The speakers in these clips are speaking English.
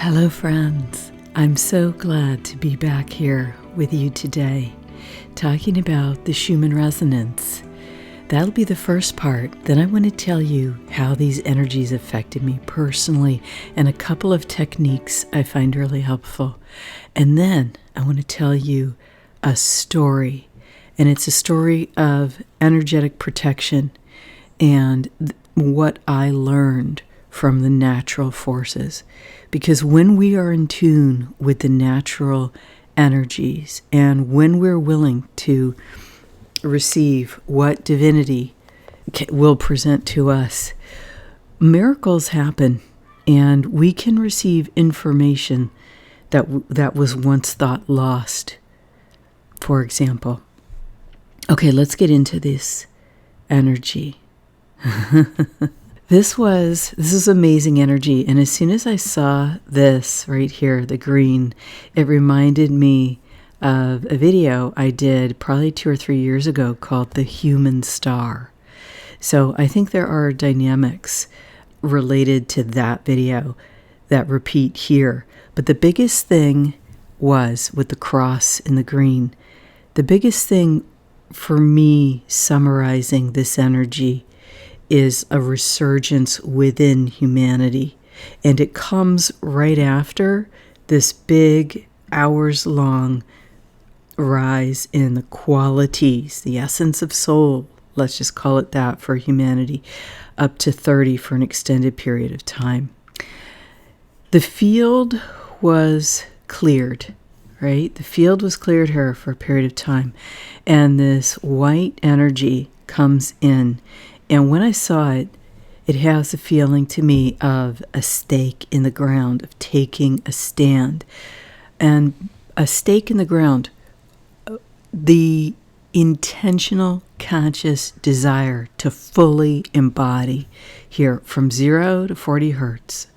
Hello, friends. I'm so glad to be back here with you today, talking about the Schumann resonance. That'll be the first part. Then I want to tell you how these energies affected me personally and a couple of techniques I find really helpful. And then I want to tell you a story, and it's a story of energetic protection and what I learned from the natural forces. Because when we are in tune with the natural energies and when we're willing to receive what divinity will present to us, miracles happen and we can receive information that was once thought lost, for example. Okay, let's get into this energy. This is amazing energy, and as soon as I saw this right here, the green, it reminded me of a video I did probably 2 or 3 years ago called The Human Star. So I think there are dynamics related to that video that repeat here. But the biggest thing was with the cross in the green, the biggest thing for me summarizing this energy is a resurgence within humanity. And it comes right after this big hours-long rise in the qualities, the essence of soul, let's just call it that for humanity, up to 30 for an extended period of time. The field was cleared, right? The field was cleared here for a period of time. And this white energy comes in. And when I saw it, it has a feeling to me of a stake in the ground, of taking a stand. And a stake in the ground, the intentional, conscious desire to fully embody here from 0 to 40 hertz,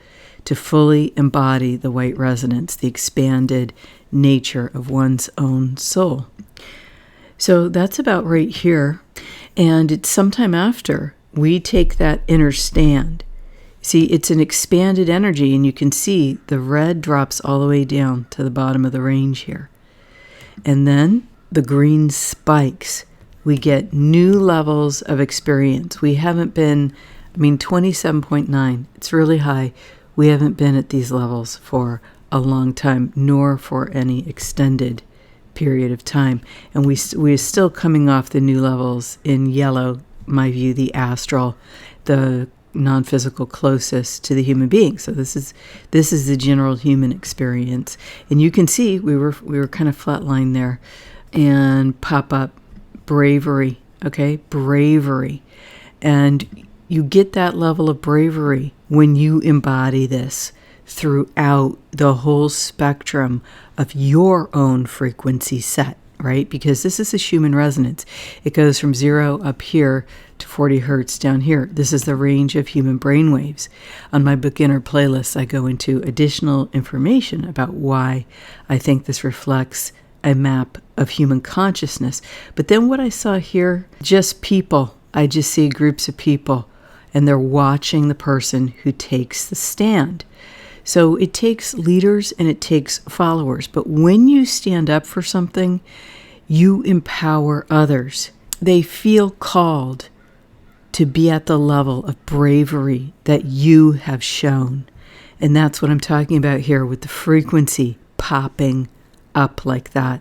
to fully embody the white resonance, the expanded nature of one's own soul. So that's about right here. And it's sometime after we take that inner stand. See, it's an expanded energy, and you can see the red drops all the way down to the bottom of the range here. And then the green spikes. We get new levels of experience. We haven't been, 27.9, it's really high. We haven't been at these levels for a long time, nor for any extended period of time. And we're still coming off the new levels in yellow, my view, the astral, the non-physical closest to the human being. So this is the general human experience. And you can see we were kind of flatlined there, and pop up bravery, okay? Bravery. And you get that level of bravery when you embody this throughout the whole spectrum of your own frequency set, right? Because this is a Schumann resonance. It goes from 0 up here to 40 hertz down here. This is the range of human brainwaves. On my beginner playlist, I go into additional information about why I think this reflects a map of human consciousness. But then what I saw here, just people. I just see groups of people, and they're watching the person who takes the stand. So it takes leaders and it takes followers. But when you stand up for something, you empower others. They feel called to be at the level of bravery that you have shown. And that's what I'm talking about here with the frequency popping up like that.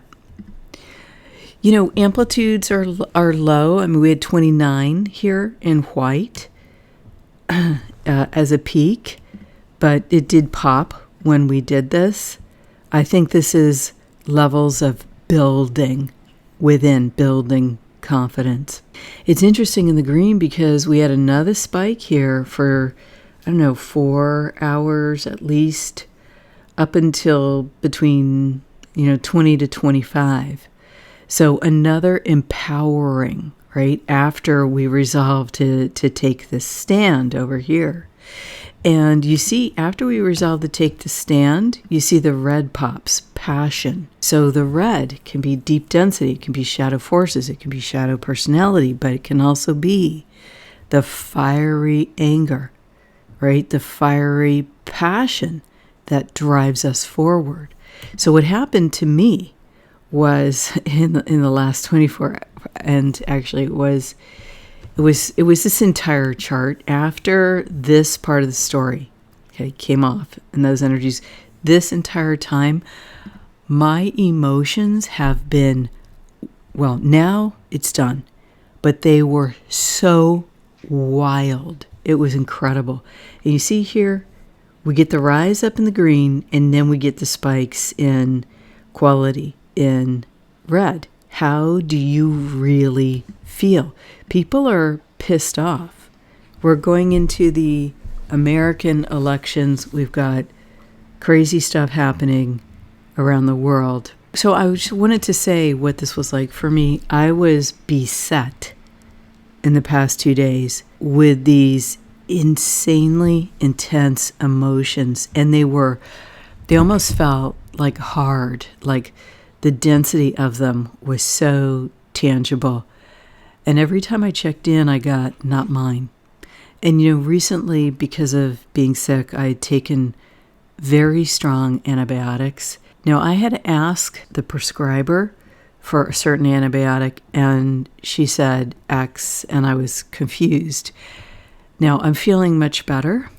You know, amplitudes are low. We had 29 here in white as a peak. But it did pop when we did this. I think this is levels of building confidence. It's interesting in the green because we had another spike here for, 4 hours at least, up until between, 20 to 25. So another empowering, right, after we resolved to take this stand over here. And you see, after we resolve to take the stand, you see the red pops, passion. So the red can be deep density, it can be shadow forces, it can be shadow personality, but it can also be the fiery anger, right? The fiery passion that drives us forward. So what happened to me was in the last 24, and actually it was this entire chart after this part of the story, okay, came off, and those energies, this entire time, my emotions have been, well, now it's done, but they were so wild. It was incredible. And you see here, we get the rise up in the green, and then we get the spikes in quality in red. How do you really feel? People are pissed off. We're going into the American elections. We've got crazy stuff happening around the world. So I just wanted to say what this was like for me. I was beset in the past 2 days with these insanely intense emotions, and they almost felt like hard, like the density of them was so tangible. And every time I checked in, I got, not mine. And recently, because of being sick, I had taken very strong antibiotics. Now, I had to ask the prescriber for a certain antibiotic, and she said X, and I was confused. Now, I'm feeling much better,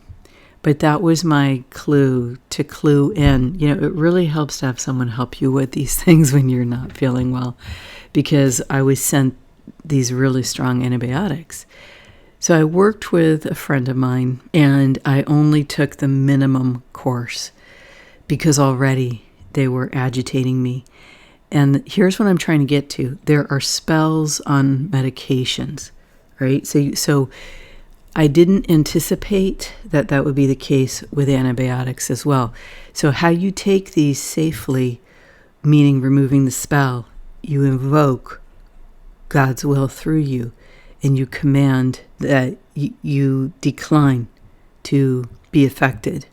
but that was my clue to clue in. It really helps to have someone help you with these things when you're not feeling well, because I was sent these really strong antibiotics. So I worked with a friend of mine, and I only took the minimum course because already they were agitating me. And here's what I'm trying to get to. There are spells on medications, right? So I didn't anticipate that would be the case with antibiotics as well. So how you take these safely, meaning removing the spell, you invoke God's will through you, and you command that you decline to be affected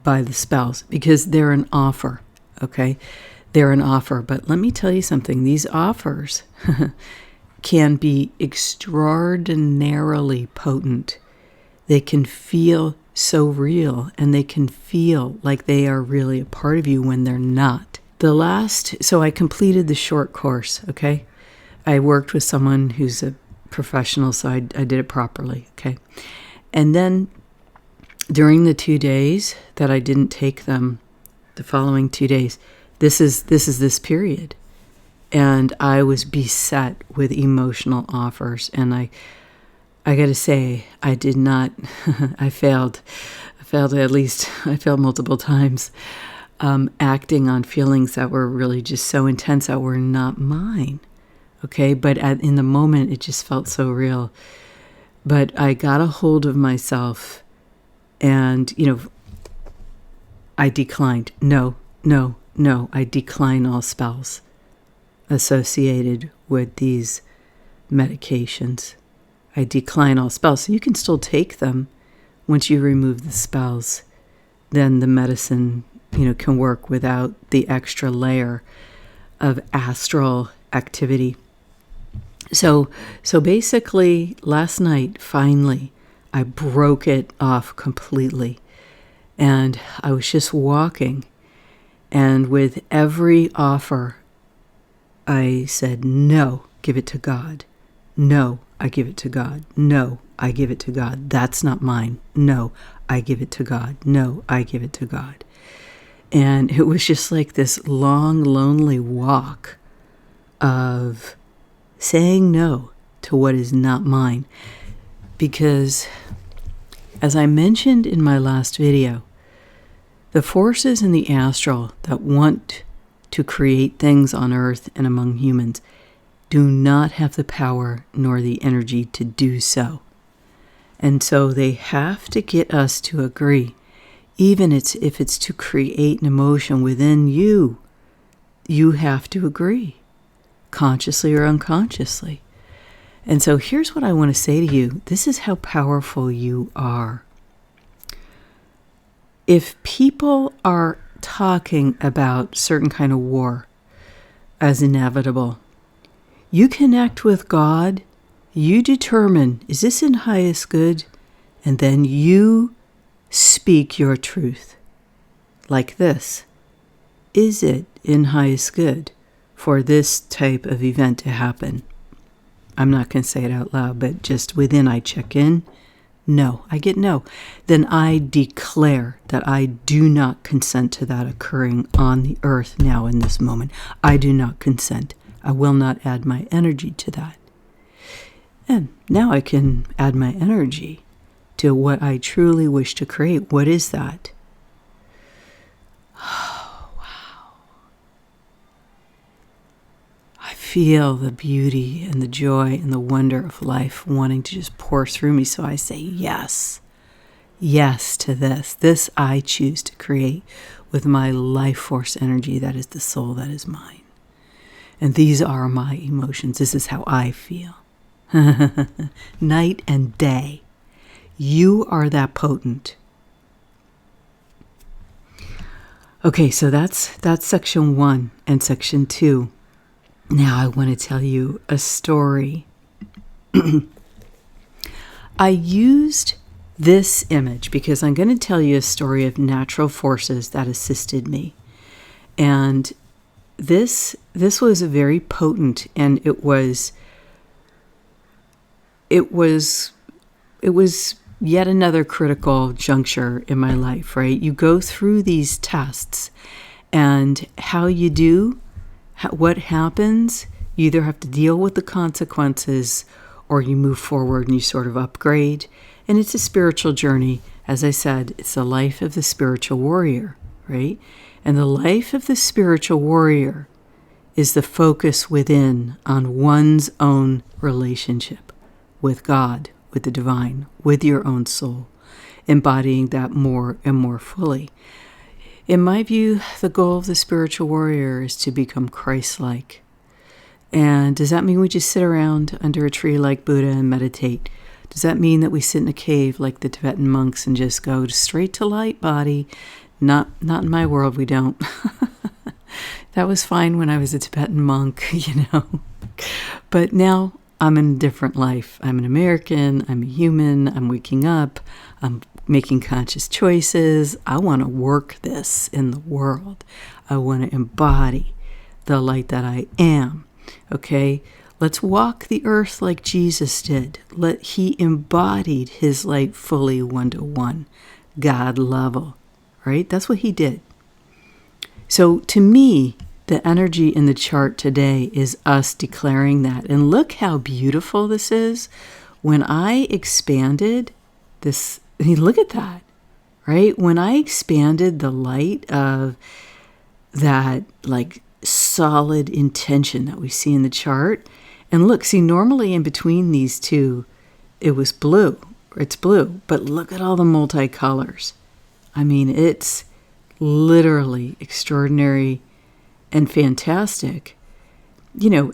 by the spells, because they're an offer, okay? They're an offer. But let me tell you something. These offers can be extraordinarily potent. They can feel so real, and they can feel like they are really a part of you when they're not. So I completed the short course, okay? I worked with someone who's a professional, so I did it properly, okay? And then during the 2 days that I didn't take them, the following 2 days, this is this period. And I was beset with emotional offers, and I got to say, I did not, I failed at least, I failed multiple times, acting on feelings that were really just so intense that were not mine. Okay, but in the moment, it just felt so real. But I got a hold of myself, and, I declined. No, I decline all spells associated with these medications. I decline all spells. So you can still take them once you remove the spells. Then the medicine, can work without the extra layer of astral activity. So basically, last night, finally, I broke it off completely. And I was just walking. And with every offer, I said, no, give it to God. No, I give it to God. No, I give it to God. That's not mine. No, I give it to God. No, I give it to God. And it was just like this long, lonely walk of saying no to what is not mine. Because, as I mentioned in my last video, the forces in the astral that want to create things on earth and among humans do not have the power nor the energy to do so. And so they have to get us to agree, even if it's to create an emotion within you, you have to agree, consciously or unconsciously. And so here's what I want to say to you. This is how powerful you are. If people are talking about certain kind of war as inevitable, you connect with God, you determine, is this in highest good? And then you speak your truth. like this. Is it in highest good for this type of event to happen? I'm not going to say it out loud, but just within I check in. No, I get no. Then I declare that I do not consent to that occurring on the earth now in this moment. I do not consent. I will not add my energy to that. And now I can add my energy to what I truly wish to create. What is that? Oh, wow. I feel the beauty and the joy and the wonder of life wanting to just pour through me. So I say yes. Yes to this. This I choose to create with my life force energy. That is the soul that is mine. And these are my emotions. This is how I feel. Night and day. You are that potent. Okay, so that's section 1 and section 2. Now I want to tell you a story. I used this image because I'm going to tell you a story of natural forces that assisted me. And this was very potent, and it was yet another critical juncture in my life, right? You go through these tests, and how you do, what happens, you either have to deal with the consequences or you move forward and you sort of upgrade. And it's a spiritual journey. As I said, it's the life of the spiritual warrior, right? And the life of the spiritual warrior is the focus within on one's own relationship with God, with the divine, with your own soul, embodying that more and more fully. In my view, the goal of the spiritual warrior is to become Christ-like. And does that mean we just sit around under a tree like Buddha and meditate? Does that mean that we sit in a cave like the Tibetan monks and just go straight to light body? Not in my world, we don't. That was fine when I was a Tibetan monk, But now I'm in a different life. I'm an American, I'm a human, I'm waking up, I'm making conscious choices. I want to work this in the world. I want to embody the light that I am. Okay? Let's walk the earth like Jesus did. He embodied his light fully 1-to-1, God level, right? That's what he did. So to me, the energy in the chart today is us declaring that. And look how beautiful this is. When I expanded this, look at that, right? When I expanded the light of that like solid intention that we see in the chart, and look, see, normally in between these two, it was blue. It's blue, but look at all the multicolors. I mean, it's literally extraordinary and fantastic. Two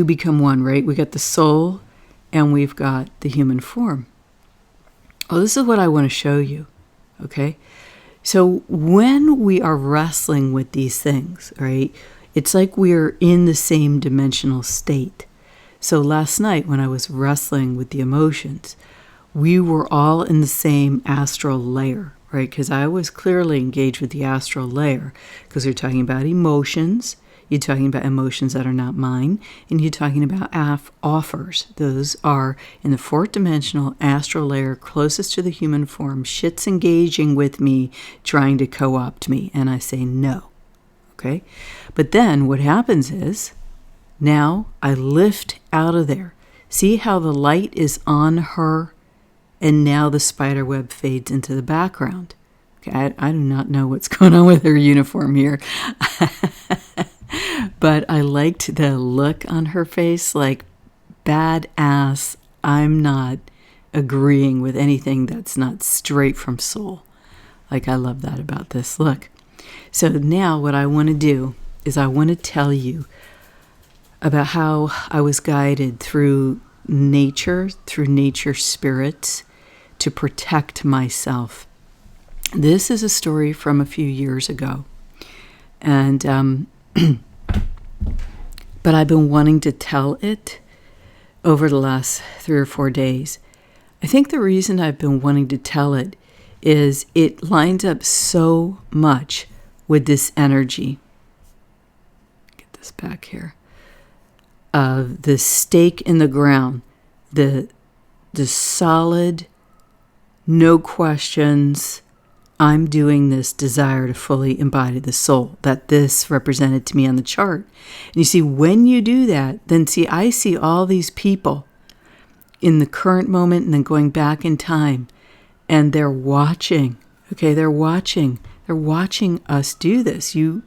become one, right? We got the soul and we've got the human form. Oh, this is what I want to show you, okay? So when we are wrestling with these things, right, it's like we're in the same dimensional state. So last night when I was wrestling with the emotions, we were all in the same astral layer, right? Because I was clearly engaged with the astral layer because we're talking about emotions. You're talking about emotions that are not mine, and you're talking about offers. Those are in the fourth dimensional astral layer closest to the human form. Shit's engaging with me, trying to co-opt me, and I say no. Okay? But then what happens is, now I lift out of there. See how the light is on her, and now the spider web fades into the background. Okay, I do not know what's going on with her uniform here. But I liked the look on her face, like, badass, I'm not agreeing with anything that's not straight from soul. Like, I love that about this. Look. So now what I want to do is I want to tell you about how I was guided through nature spirits to protect myself. This is a story from a few years ago. And, but I've been wanting to tell it over the last 3 or 4 days. I think the reason I've been wanting to tell it is it lines up so much with this energy. Get this back here. Of the stake in the ground, the solid, no questions, I'm doing this desire to fully embody the soul that this represented to me on the chart. And you see, when you do that, then see, I see all these people in the current moment and then going back in time, and they're watching. Okay, they're watching. They're watching us do this. You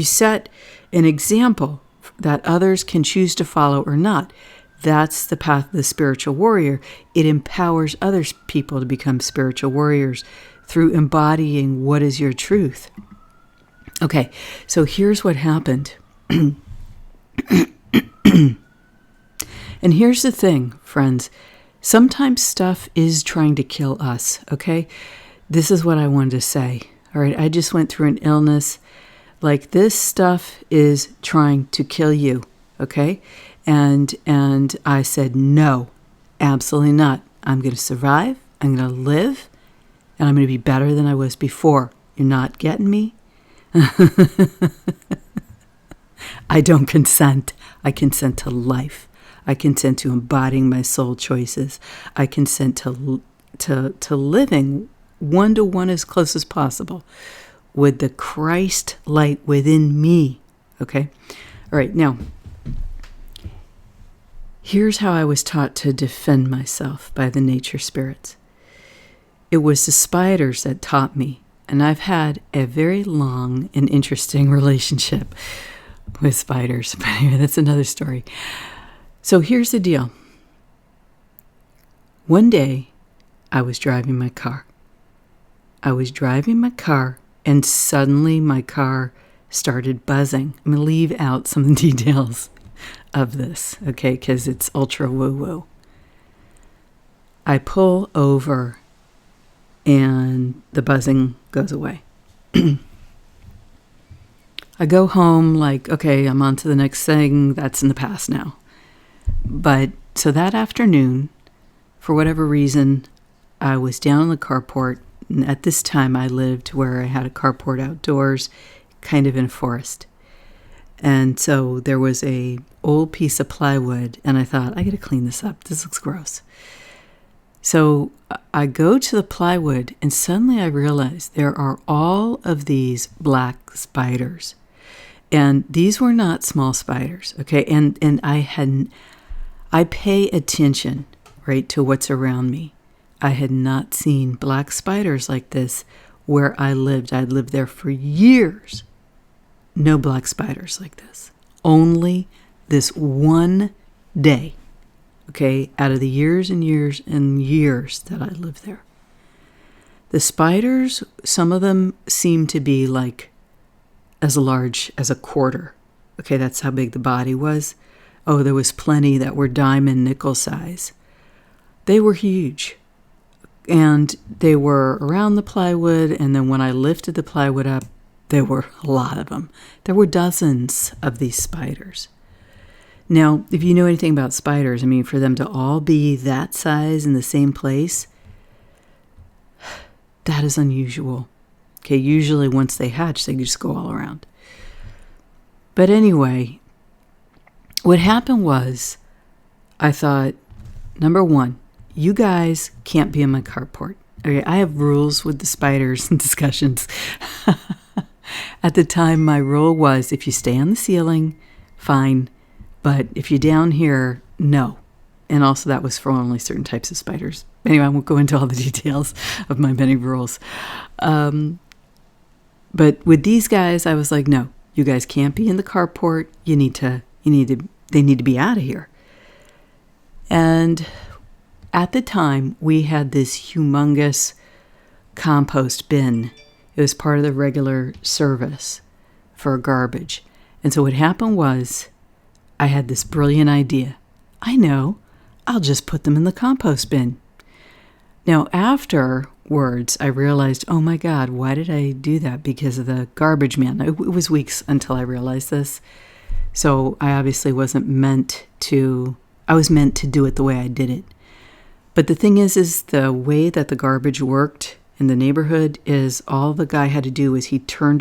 set an example that others can choose to follow or not. That's the path of the spiritual warrior. It empowers other people to become spiritual warriors through embodying what is your truth. Okay, so here's what happened. And here's the thing, friends. Sometimes stuff is trying to kill us, okay? This is what I wanted to say. All right, I just went through an illness. Like, this stuff is trying to kill you, okay? And I said, no, absolutely not. I'm going to survive. I'm going to live. And I'm going to be better than I was before. You're not getting me? I don't consent. I consent to life. I consent to embodying my soul choices. I consent to living one-to-one as close as possible with the Christ light within me. Okay? All right, now, here's how I was taught to defend myself by the nature spirits. It was the spiders that taught me, and I've had a very long and interesting relationship with spiders. But anyway, that's another story. So here's the deal. One day, I was driving my car. And suddenly my car started buzzing. I'm going to leave out some details of this, okay, because it's ultra woo-woo. I pull over and the buzzing goes away. I go home like, okay, I'm on to the next thing. That's in the past now. But so that afternoon, for whatever reason, I was down in the carport. And at this time, I lived where I had a carport outdoors, kind of in a forest. And so there was a old piece of plywood, and I thought, I got to clean this up. This looks gross. So I go to the plywood, and suddenly I realize there are all of these black spiders. And these were not small spiders, okay? And I pay attention, right, to what's around me. I had not seen black spiders like this where I lived. I'd lived there for years. No black spiders like this. Only this one day, okay, out of the years and years and years that I lived there. The spiders, some of them seemed to be like as large as a quarter. Okay, that's how big the body was. Oh, there was plenty that were diamond nickel size. They were huge. And they were around the plywood, and then when I lifted the plywood up, there were a lot of them. There were dozens of these spiders. Now, if you know anything about spiders, I mean, for them to all be that size in the same place, that is unusual. Okay, usually once they hatch, they just go all around. But anyway, what happened was, I thought, number one, you guys can't be in my carport. Okay, I have rules with the spiders and discussions. At the time, my rule was if you stay on the ceiling, fine. But if you're down here, no. And also that was for only certain types of spiders. Anyway, I won't go into all the details of my many rules. But with these guys, I was like, no, you guys can't be in the carport. They need to be out of here. And at the time, we had this humongous compost bin. It was part of the regular service for garbage. And so what happened was, I had this brilliant idea. I know, I'll just put them in the compost bin. Now, afterwards, I realized, oh my God, why did I do that? Because of the garbage man. It was weeks until I realized this. So I obviously wasn't meant to, I was meant to do it the way I did it. But the thing is the way that the garbage worked in the neighborhood is all the guy had to do was you turn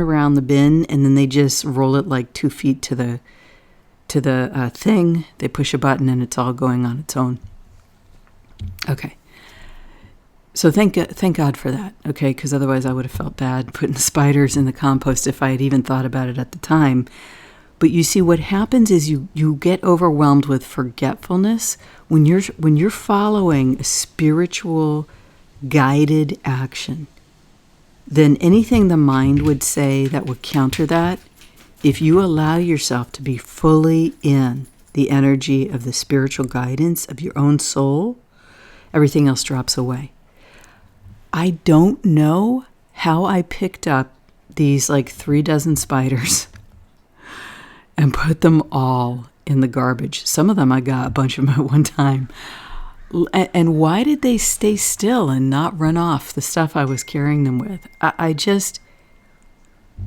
around the bin, and then they just roll it like 2 feet to the thing. They push a button and it's all going on its own. Okay. So thank God for that, okay? Because otherwise I would have felt bad putting the spiders in the compost if I had even thought about it at the time. But you see, what happens is you get overwhelmed with forgetfulness when you're following a spiritual guided action. Then anything the mind would say that would counter that, if you allow yourself to be fully in the energy of the spiritual guidance of your own soul, everything else drops away. I don't know how I picked up these like 3 dozen spiders and put them all in the garbage. Some of them I got a bunch of them at one time. And why did they stay still and not run off the stuff I was carrying them with?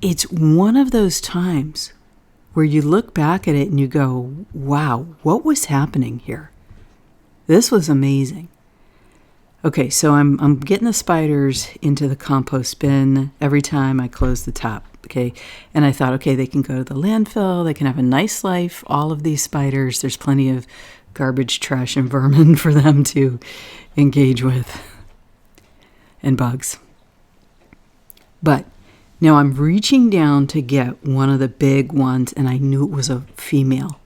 It's one of those times where you look back at it and you go, wow, what was happening here? This was amazing. Okay, so I'm getting the spiders into the compost bin every time I close the top, okay? And I thought, okay, they can go to the landfill. They can have a nice life. All of these spiders, there's plenty of garbage, trash, and vermin for them to engage with, and bugs. But now I'm reaching down to get one of the big ones, and I knew it was a female.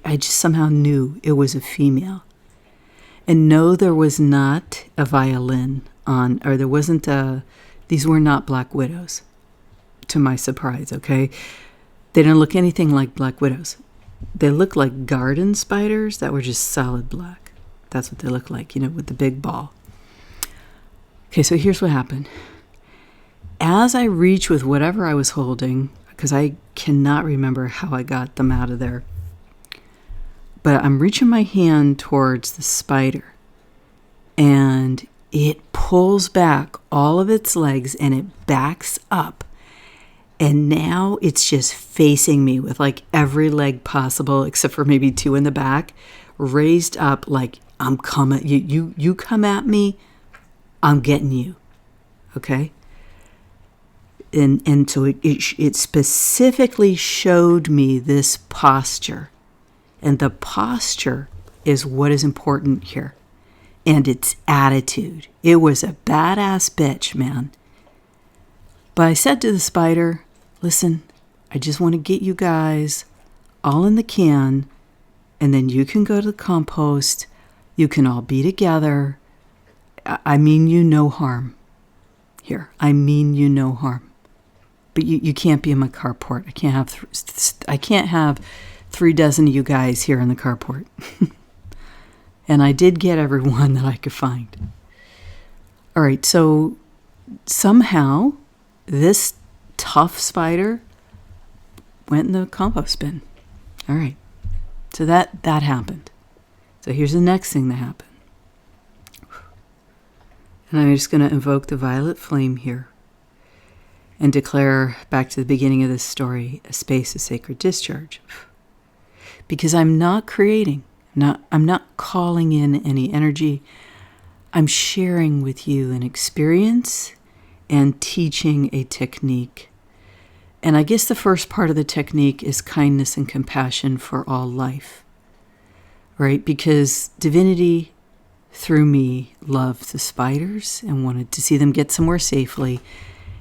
I just somehow knew it was a female. And no, there was not a violin on, or there wasn't these were not black widows, to my surprise, okay? They didn't look anything like black widows. They looked like garden spiders that were just solid black. That's what they look like, with the big ball. Okay, so here's what happened. As I reach with whatever I was holding, because I cannot remember how I got them out of there, but I'm reaching my hand towards the spider, and it pulls back all of its legs, and it backs up. And now it's just facing me with like every leg possible, except for maybe 2 in the back, raised up like I'm coming. You come at me, I'm getting you. Okay? And so it specifically showed me this posture. And the posture is what is important here. And its attitude. It was a badass bitch, man. But I said to the spider, listen, I just want to get you guys all in the can, and then you can go to the compost. You can all be together. I mean you no harm here. I mean you no harm. But you can't be in my carport. I can't have 3 dozen of you guys here in the carport. And I did get everyone that I could find. All right, so somehow this tough spider went in the compost bin. All right, so that happened. So here's the next thing that happened. And I'm just going to invoke the violet flame here and declare, back to the beginning of this story, a space of sacred discharge. Because I'm not creating, I'm not calling in any energy. I'm sharing with you an experience and teaching a technique. And I guess the first part of the technique is kindness and compassion for all life, right? Because divinity, through me, loved the spiders and wanted to see them get somewhere safely.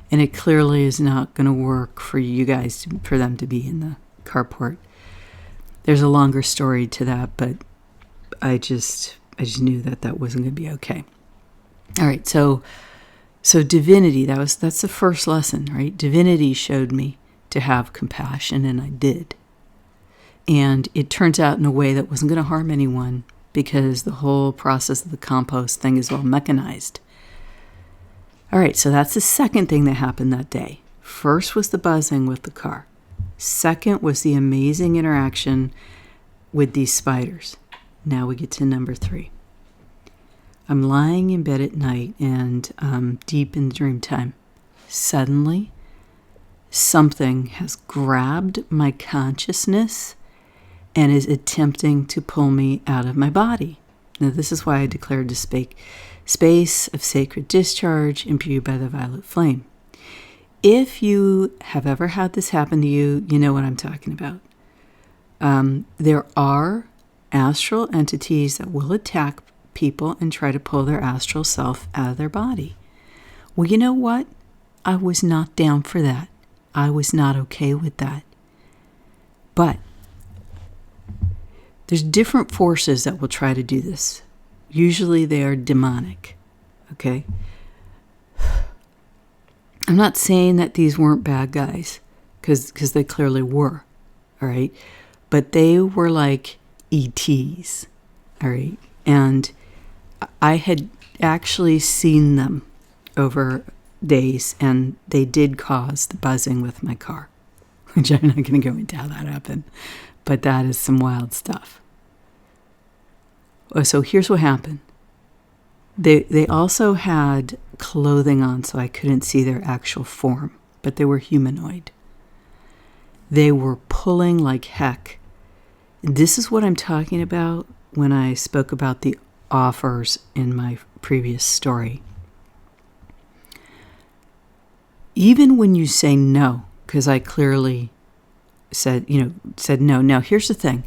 And it clearly is not going to work for you guys, for them to be in the carport. There's a longer story to that, but I just knew that wasn't going to be okay. All right, so divinity, that's the first lesson, right? Divinity showed me to have compassion, and I did. And it turns out in a way that wasn't going to harm anyone, because the whole process of the compost thing is well mechanized. All right, so that's the second thing that happened that day. First was the buzzing with the car. Second was the amazing interaction with these spiders. Now we get to number 3. I'm lying in bed at night and deep in dream time. Suddenly, something has grabbed my consciousness and is attempting to pull me out of my body. Now, this is why I declared to space of sacred discharge imbued by the violet flame. If you have ever had this happen to you, you know what I'm talking about. There are astral entities that will attack people and try to pull their astral self out of their body. Well, you know what? I was not down for that. I was not okay with that. But there's different forces that will try to do this. Usually they are demonic, okay? I'm not saying that these weren't bad guys, because they clearly were, all right? But they were like ETs, all right? And I had actually seen them over days, and they did cause the buzzing with my car, which I'm not going to go into how that happened, but that is some wild stuff. So here's what happened. They also had clothing on, so I couldn't see their actual form, but they were humanoid. They were pulling like heck. This is what I'm talking about when I spoke about the offers in my previous story. Even when you say no, because I clearly said no. Now, here's the thing.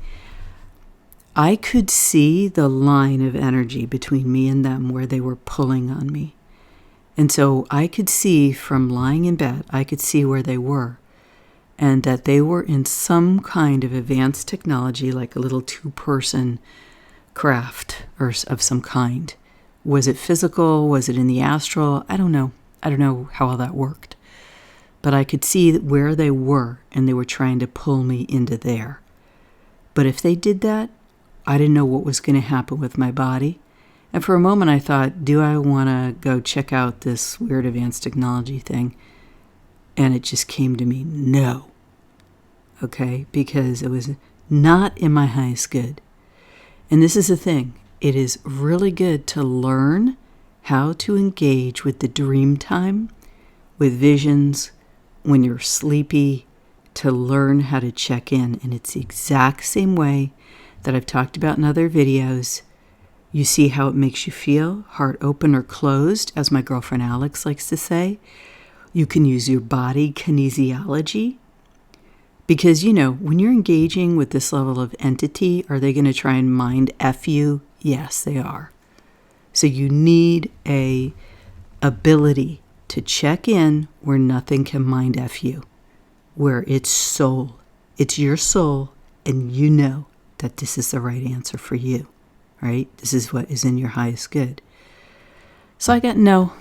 I could see the line of energy between me and them where they were pulling on me. And so I could see from lying in bed, I could see where they were, and that they were in some kind of advanced technology, like a little 2-person craft or of some kind. Was it physical? Was it in the astral? I don't know. I don't know how all that worked. But I could see where they were, and they were trying to pull me into there. But if they did that, I didn't know what was going to happen with my body. And for a moment I thought, do I want to go check out this weird advanced technology thing? And it just came to me, no. Okay? Because it was not in my highest good. And this is the thing. It is really good to learn how to engage with the dream time, with visions, when you're sleepy, to learn how to check in. And it's the exact same way that I've talked about in other videos. You see how it makes you feel, heart open or closed, as my girlfriend Alex likes to say. You can use your body kinesiology. Because, when you're engaging with this level of entity, are they going to try and mind F you? Yes, they are. So you need a ability to check in where nothing can mind F you, where it's soul. It's your soul, and you know that this is the right answer for you, right? This is what is in your highest good. So I got no,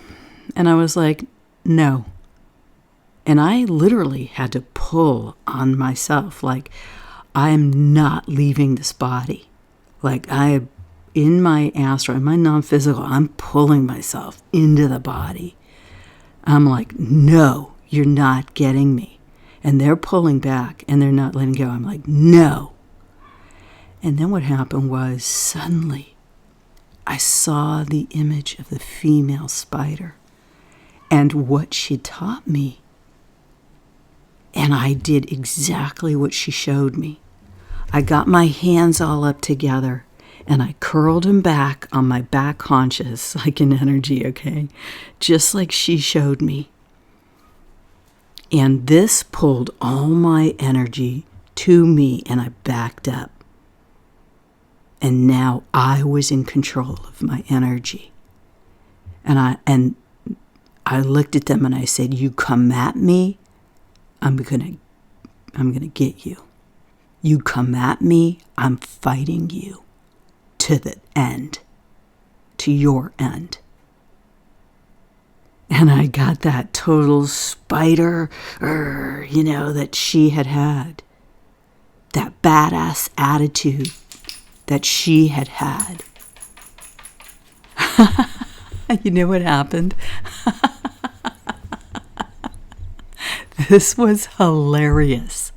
and I was like, no. And I literally had to pull on myself, like, I'm not leaving this body. Like, in my astral, in my non-physical, I'm pulling myself into the body. I'm like, no, you're not getting me. And they're pulling back, and they're not letting go. I'm like, no. And then what happened was, suddenly, I saw the image of the female spider and what she taught me. And I did exactly what she showed me. I got my hands all up together, and I curled them back on my back haunches, like in energy, okay? Just like she showed me. And this pulled all my energy to me, and I backed up. And now I was in control of my energy. And I looked at them and I said, you come at me, I'm gonna get you. You come at me, I'm fighting you to the end, to your end. And I got that total spider, that she had. That badass attitude that she had. You know what happened? This was hilarious.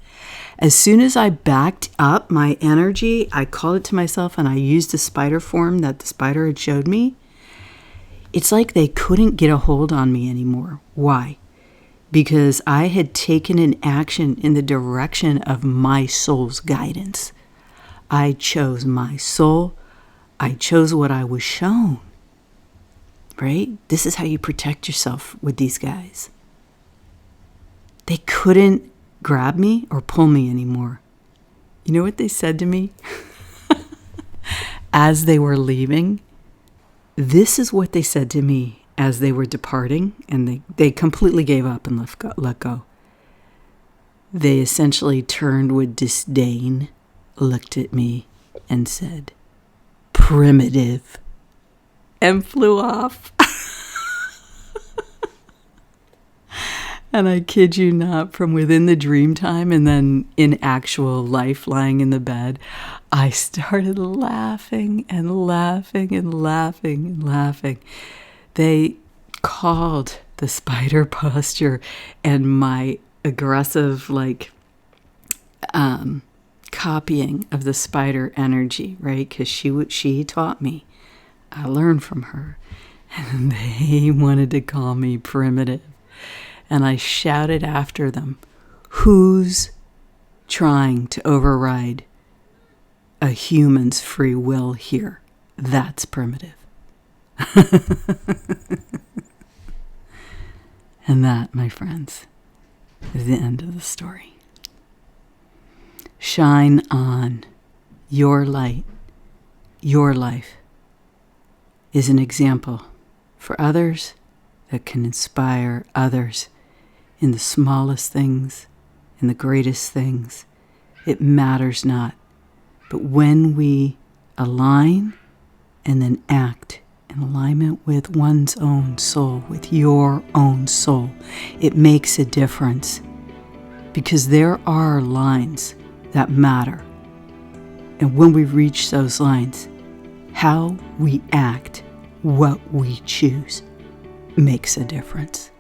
As soon as I backed up my energy, I called it to myself and I used the spider form that the spider had showed me. It's like they couldn't get a hold on me anymore. Why? Because I had taken an action in the direction of my soul's guidance. I chose my soul. I chose what I was shown, right? This is how you protect yourself with these guys. They couldn't grab me or pull me anymore. You know what they said to me? As they were leaving, this is what they said to me as they were departing, and they completely gave up and let go. They essentially turned with disdain, looked at me, and said, "Primitive," and flew off. And I kid you not, from within the dream time and then in actual life lying in the bed, I started laughing and laughing and laughing and laughing. They called the spider posture and my aggressive, copying of the spider energy, right? Because she taught me. I learned from her. And they wanted to call me primitive. And I shouted after them, "Who's trying to override a human's free will here? That's primitive." And that, my friends, is the end of the story. Shine on. Your light, your life, is an example for others that can inspire others in the smallest things, in the greatest things. It matters not. But when we align and then act in alignment with one's own soul, with your own soul, it makes a difference. Because there are lines that matter. And when we reach those lines, how we act, what we choose, makes a difference.